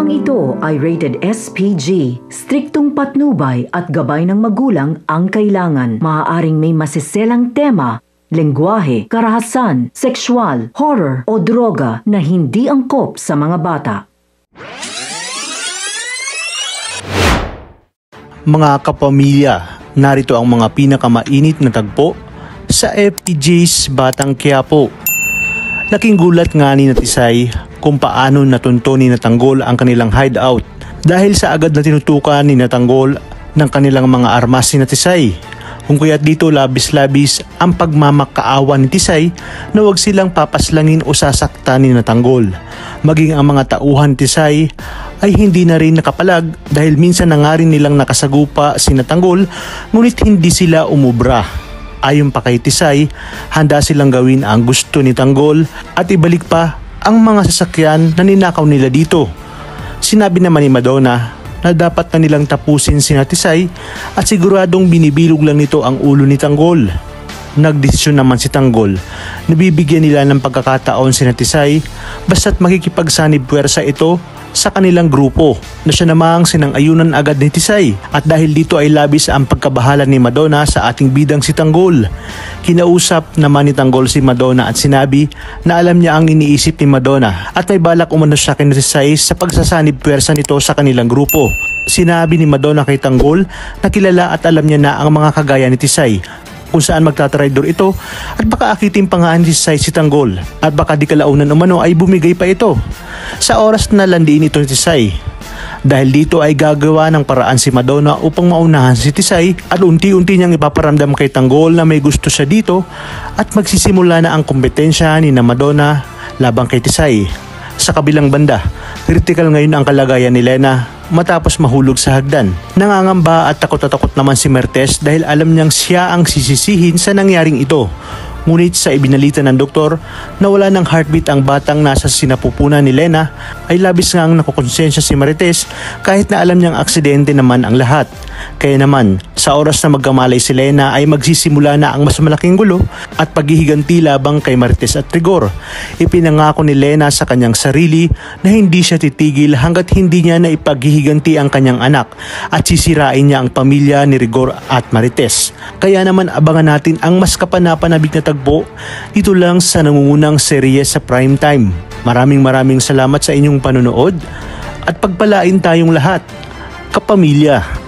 Programang ito ay rated SPG. Striktong patnubay at gabay ng magulang ang kailangan. Maaaring may masiselang tema, lengguwahe, karahasan, sexual, horror o droga na hindi angkop sa mga bata. Mga kapamilya, narito ang mga pinakamainit na tagpo sa FPJ's Batang Quiapo. Laking gulat nga ni Tisay kung paano natunto ni Tanggol ang kanilang hideout dahil sa agad na tinutukan ni Tanggol ng kanilang mga armas si Tisay. Kung kaya't dito labis-labis ang pagmamakaawa ni Tisay na huwag silang papaslangin o sasaktan ni Tanggol. Maging ang mga tauhan ni Tisay ay hindi na rin nakapalag dahil minsan na nga rin nilang nakasagupa si Tanggol ngunit hindi sila umubra. Ayon pa kay Tisay, handa silang gawin ang gusto ni Tanggol at ibalik pa ang mga sasakyan na ninakaw nila dito. Sinabi naman ni Madonna na dapat na nilang tapusin si Tisay at siguradong binibilog lang nito ang ulo ni Tanggol. Nagdesisyon naman si Tanggol na bibigyan nila ng pagkakataon si Tisay basta't makikipagsanib puwersa ito sa kanilang grupo na siya namang sinang-ayunan agad ni Tisay at dahil dito ay labis ang pagkabahala ni Madonna sa ating bidang si Tanggol. Kinausap naman ni Tanggol si Madonna at sinabi na alam niya ang iniisip ni Madonna at may balak umano siya kay Tisay sa pagsasanib puwersa nito sa kanilang grupo. Sinabi ni Madonna kay Tanggol na kilala at alam niya na ang mga kagaya ni Tisay kung saan magtatraidor ito at baka akitin pa nga ni Tisay si Tanggol at baka di kalaunan umano ay bumigay pa ito sa oras na landiin ito ni Tisay. Dahil dito ay gagawa ng paraan si Madonna upang maunahan si Tisay at unti-unti niyang ipaparamdam kay Tanggol na may gusto siya dito at magsisimula na ang kompetensya ni Madonna labang kay Tisay. Sa kabilang banda, critical ngayon ang kalagayan ni Lena matapos mahulog sa hagdan. Nangangamba at takot na takot naman si Mertes dahil alam niyang siya ang sisisihin sa nangyaring ito. Ngunit sa ibinalita ng doktor na wala ng heartbeat ang batang nasa sinapupunan ni Lena ay labis nga ang nakukonsensya si Marites kahit na alam niyang aksidente naman ang lahat. Kaya naman sa oras na magkamalay si Lena ay magsisimula na ang mas malaking gulo at paghihiganti labang kay Marites at Rigor. Ipinangako ni Lena sa kanyang sarili na hindi siya titigil hanggat hindi niya na ipaghihiganti ang kanyang anak at sisirain niya ang pamilya ni Rigor at Marites. Kaya naman abangan natin ang mas kapanapanabik na tagpo dito lang sa nangungunang serye sa Primetime. Maraming salamat sa inyong panonood at pagpalain tayong lahat, kapamilya.